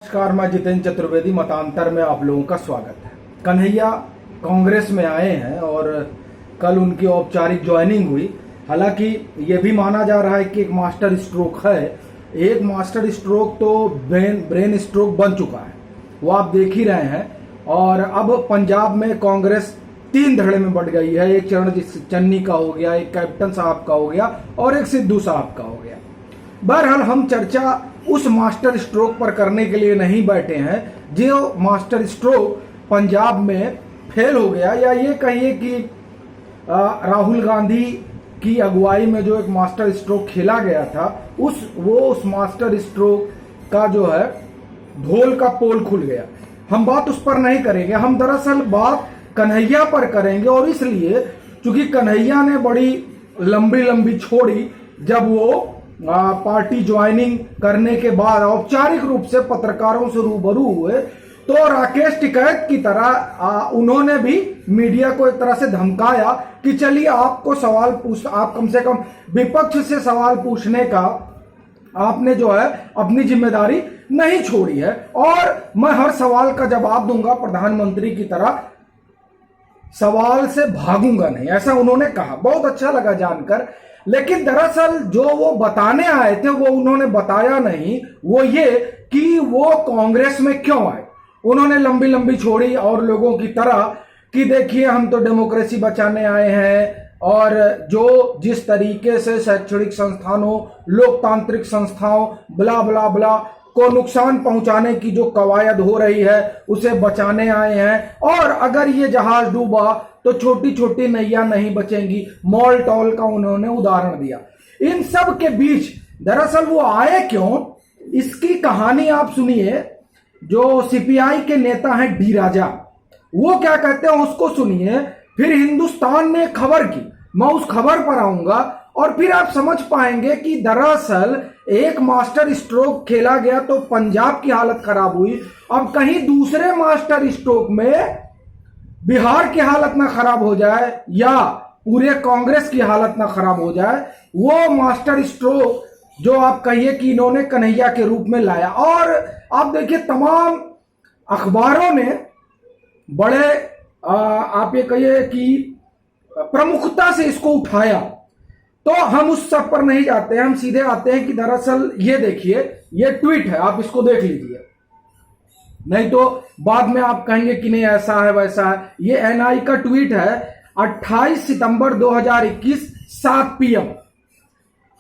नमस्कार, मैं जितेंद्र चतुर्वेदी। मतांतर में आप लोगों का स्वागत है। कन्हैया कांग्रेस में आए हैं और कल उनकी औपचारिक ज्वाइनिंग हुई। हालांकि ये भी माना जा रहा है कि एक मास्टर स्ट्रोक है। एक मास्टर स्ट्रोक तो ब्रेन स्ट्रोक बन चुका है, वो आप देख ही रहे हैं। और अब पंजाब में कांग्रेस 3 धड़े में बढ़ गई है। एक चरणजीत चन्नी का हो गया, एक कैप्टन साहब का हो गया और एक सिद्धू साहब का हो गया। बहरहाल हम चर्चा उस मास्टर स्ट्रोक पर करने के लिए नहीं बैठे हैं जो मास्टर स्ट्रोक पंजाब में फेल हो गया, या ये कहिए कि राहुल गांधी की अगुवाई में जो एक मास्टर स्ट्रोक खेला गया था, उस मास्टर स्ट्रोक का जो है ढोल का पोल खुल गया। हम बात उस पर नहीं करेंगे, हम दरअसल बात कन्हैया पर करेंगे। और इसलिए चूंकि कन्हैया ने बड़ी लंबी छोड़ी, जब वो पार्टी ज्वाइनिंग करने के बाद औपचारिक रूप से पत्रकारों से रूबरू हुए, तो राकेश टिकैत की तरह उन्होंने भी मीडिया को एक तरह से धमकाया कि चलिए आपको सवाल आप कम से कम विपक्ष से सवाल पूछने का आपने जो है अपनी जिम्मेदारी नहीं छोड़ी है, और मैं हर सवाल का जवाब दूंगा प्रधानमंत्री की तरह, सवाल से भागूंगा नहीं, ऐसा उन्होंने कहा। बहुत अच्छा लगा जानकर। लेकिन दरअसल जो वो बताने आए थे वो उन्होंने बताया नहीं, वो ये कि वो कांग्रेस में क्यों आए। उन्होंने लंबी छोड़ी और लोगों की तरह कि देखिए हम तो डेमोक्रेसी बचाने आए हैं, और जो जिस तरीके से शैक्षणिक संस्थानों, लोकतांत्रिक संस्थाओं, ब्ला ब्ला ब्ला को नुकसान पहुंचाने की जो कवायद हो रही है उसे बचाने आए हैं, और अगर ये जहाज डूबा तो छोटी छोटी नैया नहीं बचेंगी। मॉल टॉल का उन्होंने उदाहरण दिया। इन सब के बीच दरअसल वो आए क्यों, इसकी कहानी आप सुनिए। जो सीपीआई के नेता हैं डी राजा, वो क्या कहते हैं उसको सुनिए। फिर हिंदुस्तान ने खबर की, मैं उस खबर पर आऊंगा, और फिर आप समझ पाएंगे कि दरअसल एक मास्टर स्ट्रोक खेला गया तो पंजाब की हालत खराब हुई। अब कहीं दूसरे मास्टर स्ट्रोक में बिहार की हालत ना खराब हो जाए या पूरे कांग्रेस की हालत ना खराब हो जाए, वो मास्टर स्ट्रोक जो आप कहिए कि इन्होंने कन्हैया के रूप में लाया। और आप देखिए तमाम अखबारों ने बड़े आप ये कहिए कि प्रमुखता से इसको उठाया। तो हम उस सब पर नहीं जाते हैं, हम सीधे आते हैं कि दरअसल ये देखिए, ये ट्वीट है, आप इसको देख लीजिए, नहीं तो बाद में आप कहेंगे कि नहीं ऐसा है वैसा है। ये एनआई का ट्वीट है, 28 सितंबर 2021 7 PM।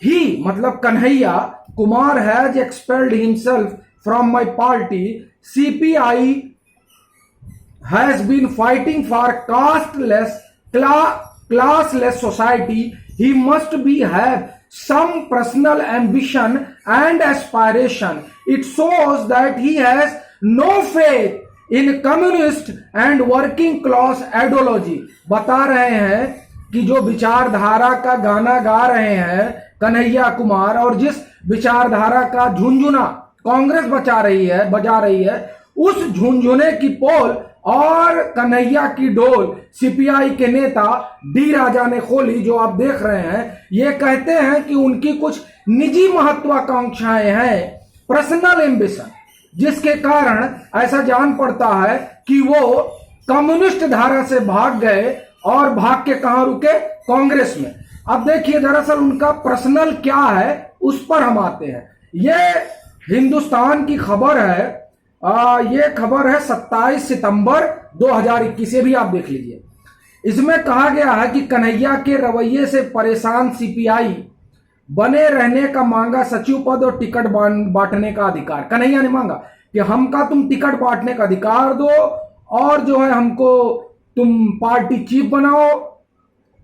ही मतलब Kanhaiya Kumar has expelled himself from my party, CPI has been fighting for casteless classless society. He must be have some personal ambition and aspiration. It shows that he has no faith in communist and working class ideology. बता रहे हैं कि जो विचारधारा का गाना गा रहे हैं कन्हैया कुमार, और जिस विचारधारा का झुंझुना कांग्रेस बजा रही है, उस झुंझुने की पोल और कन्हैया की डोल सीपीआई के नेता डी राजा ने खोली, जो आप देख रहे हैं। ये कहते हैं कि उनकी कुछ निजी महत्वाकांक्षाएं हैं, पर्सनल एम्बिशन, जिसके कारण ऐसा जान पड़ता है कि वो कम्युनिस्ट धारा से भाग गए, और भाग के कहां रुके, कांग्रेस में। अब देखिए दरअसल उनका पर्सनल क्या है उस पर हम आते हैं। ये हिंदुस्तान की खबर है, ये खबर है 27 सितंबर 2021, ये भी आप देख लीजिए। इसमें कहा गया है कि कन्हैया के रवैये से परेशान सीपीआई बने रहने का मांगा सचिव पद और टिकट बांटने का अधिकार। कन्हैया ने मांगा कि हमका तुम टिकट बांटने का अधिकार दो, और जो है हमको तुम पार्टी चीफ बनाओ।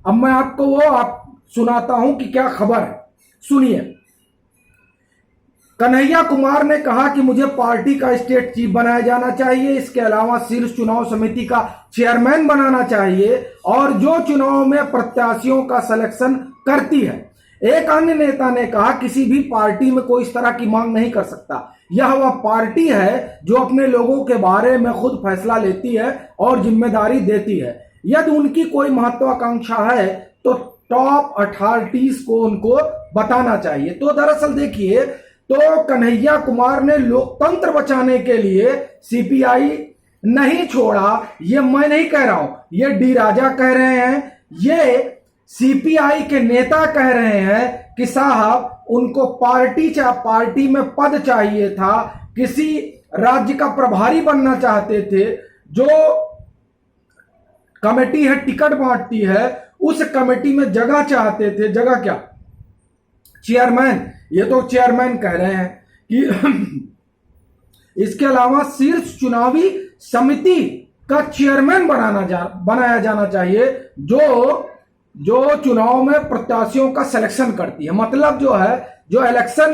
अब मैं आपको वो आप सुनाता हूं कि क्या खबर है, सुनिए। कन्हैया कुमार ने कहा कि मुझे पार्टी का स्टेट चीफ बनाया जाना चाहिए, इसके अलावा शीर्ष चुनाव समिति का चेयरमैन बनाना चाहिए, और जो चुनाव में प्रत्याशियों का सिलेक्शन करती है। एक अन्य नेता ने कहा किसी भी पार्टी में कोई इस तरह की मांग नहीं कर सकता, यह वह पार्टी है जो अपने लोगों के बारे में खुद फैसला लेती है और जिम्मेदारी देती है। यदि उनकी कोई महत्वाकांक्षा है तो टॉप अथॉरिटीज को उनको बताना चाहिए। तो दरअसल देखिए तो कन्हैया कुमार ने लोकतंत्र बचाने के लिए सीपीआई नहीं छोड़ा। ये मैं नहीं कह रहा हूं, ये डी राजा कह रहे हैं, ये सीपीआई के नेता कह रहे हैं कि साहब उनको पार्टी में पद चाहिए था, किसी राज्य का प्रभारी बनना चाहते थे, जो कमेटी है टिकट बांटती है उस कमेटी में जगह चाहते थे। जगह क्या, चेयरमैन, ये तो चेयरमैन कह रहे हैं कि इसके अलावा शीर्ष चुनावी समिति का चेयरमैन बनाया जाना चाहिए, जो चुनाव में प्रत्याशियों का सिलेक्शन करती है। मतलब जो है, जो इलेक्शन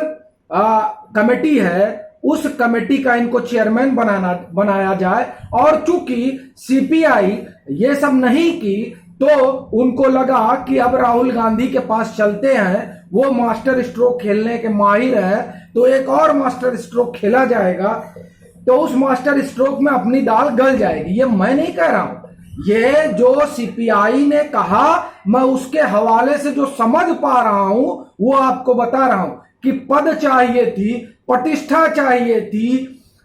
कमेटी है उस कमेटी का इनको चेयरमैन बनाया जाए। और चूंकि सीपीआई ये सब नहीं की तो उनको लगा कि अब राहुल गांधी के पास चलते हैं, वो मास्टर स्ट्रोक खेलने के माहिर है, तो एक और मास्टर स्ट्रोक खेला जाएगा, तो उस मास्टर स्ट्रोक में अपनी दाल गल जाएगी। ये मैं नहीं कह रहा हूं, ये जो सीपीआई ने कहा मैं उसके हवाले से जो समझ पा रहा हूं वो आपको बता रहा हूं कि पद चाहिए थी, प्रतिष्ठा चाहिए थी,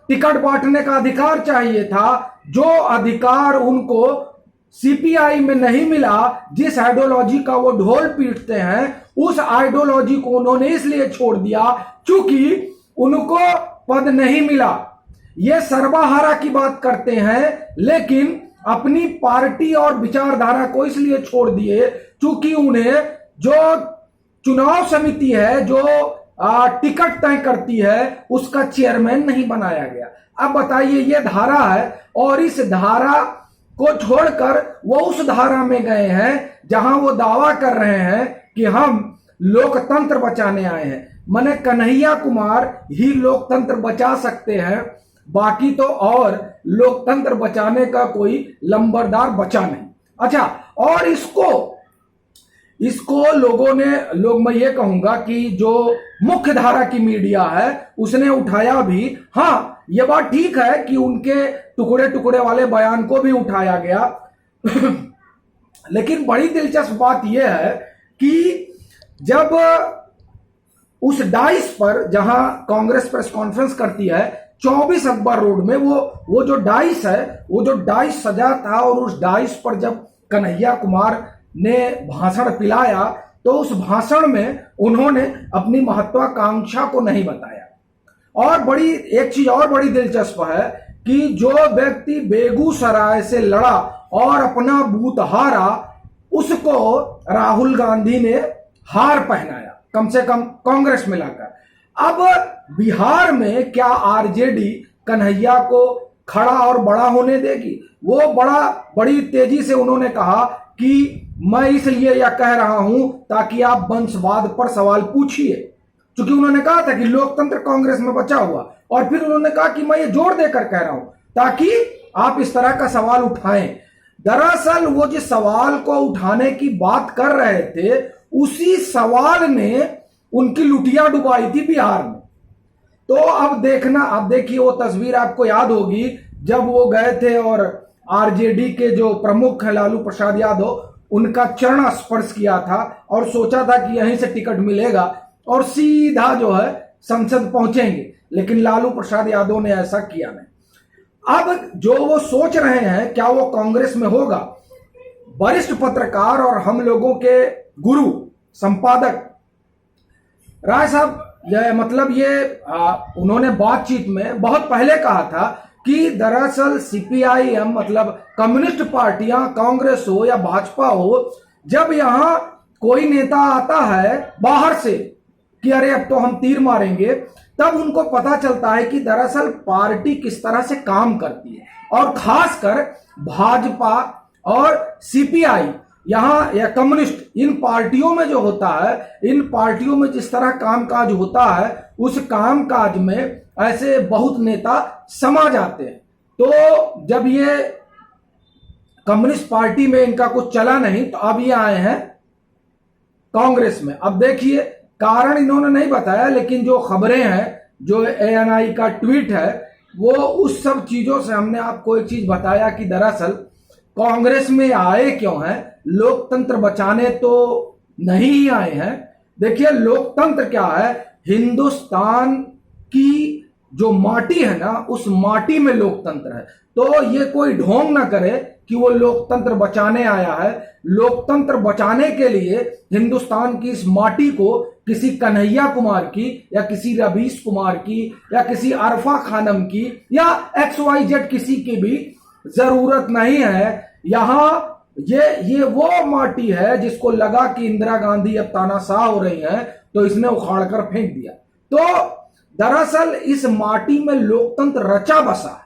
टिकट बांटने का अधिकार चाहिए था, जो अधिकार उनको सीपीआई में नहीं मिला। जिस आइडियोलॉजी का वो ढोल पीटते हैं उस आइडियोलॉजी को उन्होंने इसलिए छोड़ दिया क्योंकि उनको पद नहीं मिला। ये सर्वहारा की बात करते हैं, लेकिन अपनी पार्टी और विचारधारा को इसलिए छोड़ दिए क्योंकि उन्हें जो चुनाव समिति है, जो टिकट तय करती है, उसका चेयरमैन नहीं बनाया गया। अब बताइए, ये धारा है और इस धारा को छोड़कर वो उस धारा में गए हैं जहां वो दावा कर रहे हैं कि हम लोकतंत्र बचाने आए हैं। माने कन्हैया कुमार ही लोकतंत्र बचा सकते हैं, बाकी तो और लोकतंत्र बचाने का कोई लंबरदार बचा नहीं। अच्छा, और इसको लोग मैं ये कहूंगा कि जो मुख्य धारा की मीडिया है उसने उठाया भी। हाँ, ये बात ठीक है कि उनके टुकड़े टुकड़े वाले बयान को भी उठाया गया लेकिन बड़ी दिलचस्प बात यह है कि जब उस डाइस पर, जहां कांग्रेस प्रेस कॉन्फ्रेंस करती है 24 अकबर रोड में, वो जो डाइस है, वो जो डाइस सजा था, और उस डाइस पर जब कन्हैया कुमार ने भाषण पिलाया तो उस भाषण में उन्होंने अपनी महत्वाकांक्षा को नहीं बताया। और एक चीज और बड़ी दिलचस्प है कि जो व्यक्ति बेगूसराय से लड़ा और अपना बूथ हारा, उसको राहुल गांधी ने हार पहनाया, कम से कम कांग्रेस मिलाकर। अब बिहार में क्या आरजेडी कन्हैया को खड़ा और बड़ा होने देगी? वो बड़ी तेजी से उन्होंने कहा कि मैं इसलिए यह कह रहा हूं ताकि आप वंशवाद पर सवाल पूछिए, क्योंकि उन्होंने कहा था कि लोकतंत्र कांग्रेस में बचा हुआ, और फिर उन्होंने कहा कि मैं ये जोर देकर कह रहा हूं ताकि आप इस तरह का सवाल उठाएं। दरअसल वो जिस सवाल को उठाने की बात कर रहे थे, उसी सवाल ने उनकी लुटिया डुबाई थी बिहार में। तो अब देखिए वो तस्वीर आपको याद होगी जब वो गए थे और आरजेडी के जो प्रमुख है लालू प्रसाद यादव, उनका चरण स्पर्श किया था और सोचा था कि यहीं से टिकट मिलेगा और सीधा जो है संसद पहुंचेंगे, लेकिन लालू प्रसाद यादव ने ऐसा किया नहीं। अब जो वो सोच रहे हैं, क्या वो कांग्रेस में होगा? वरिष्ठ पत्रकार और हम लोगों के गुरु संपादक राय साहब, उन्होंने बातचीत में बहुत पहले कहा था कि दरअसल सीपीआईएम मतलब कम्युनिस्ट पार्टियां, कांग्रेस हो या भाजपा हो, जब यहां कोई नेता आता है बाहर से कि अरे अब तो हम तीर मारेंगे, तब उनको पता चलता है कि दरअसल पार्टी किस तरह से काम करती है। और खासकर भाजपा और सीपीआई यहां या कम्युनिस्ट, इन पार्टियों में जो होता है, इन पार्टियों में जिस तरह कामकाज होता है, उस कामकाज में ऐसे बहुत नेता समा जाते हैं। तो जब ये कम्युनिस्ट पार्टी में इनका कुछ चला नहीं, तो अब ये आए हैं कांग्रेस में। अब देखिए, कारण इन्होंने नहीं बताया, लेकिन जो खबरें हैं, जो एएनआई का ट्वीट है, वो उस सब चीजों से हमने आपको एक चीज बताया कि दरअसल कांग्रेस में आए क्यों हैं, लोकतंत्र बचाने तो नहीं आए हैं। देखिए, लोकतंत्र क्या है? हिंदुस्तान की जो माटी है ना, उस माटी में लोकतंत्र है। तो ये कोई ढोंग ना करे कि वो लोकतंत्र बचाने आया है। लोकतंत्र बचाने के लिए हिंदुस्तान की इस माटी को किसी कन्हैया कुमार की या किसी रवीश कुमार की या किसी अरफा खानम की या XYZ किसी की भी जरूरत नहीं है। यहां ये वो माटी है जिसको लगा कि इंदिरा गांधी अब तानाशाह हो रही हैं, तो इसने उखाड़ कर फेंक दिया। तो दरअसल इस माटी में लोकतंत्र रचा बसा है,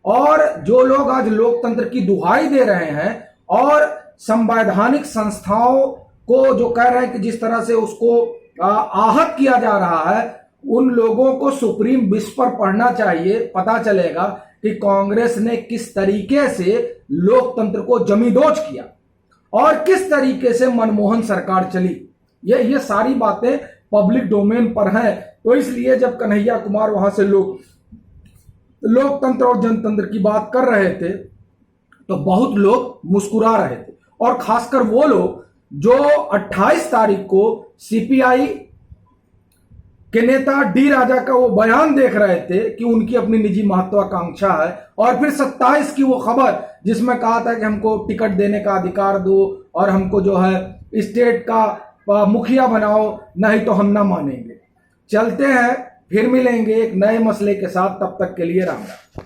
और जो लोग आज लोकतंत्र की दुहाई दे रहे हैं और संवैधानिक संस्थाओं को जो कह रहे हैं कि जिस तरह से उसको आहत किया जा रहा है, उन लोगों को सुप्रीम विश पर पढ़ना चाहिए। पता चलेगा कि कांग्रेस ने किस तरीके से लोकतंत्र को जमींदोज किया और किस तरीके से मनमोहन सरकार चली। ये सारी बातें पब्लिक डोमेन पर हैं। तो इसलिए जब कन्हैया कुमार वहां से लोकतंत्र और जनतंत्र की बात कर रहे थे तो बहुत लोग मुस्कुरा रहे थे, और खासकर वो लोग जो 28 तारीख को CPI के नेता डी राजा का वो बयान देख रहे थे कि उनकी अपनी निजी महत्वाकांक्षा है, और फिर 27 की वो खबर जिसमें कहा था कि हमको टिकट देने का अधिकार दो और हमको जो है स्टेट का मुखिया बनाओ, नहीं तो हम ना मानेंगे। चलते हैं, फिर मिलेंगे एक नए मसले के साथ। तब तक के लिए राम राम।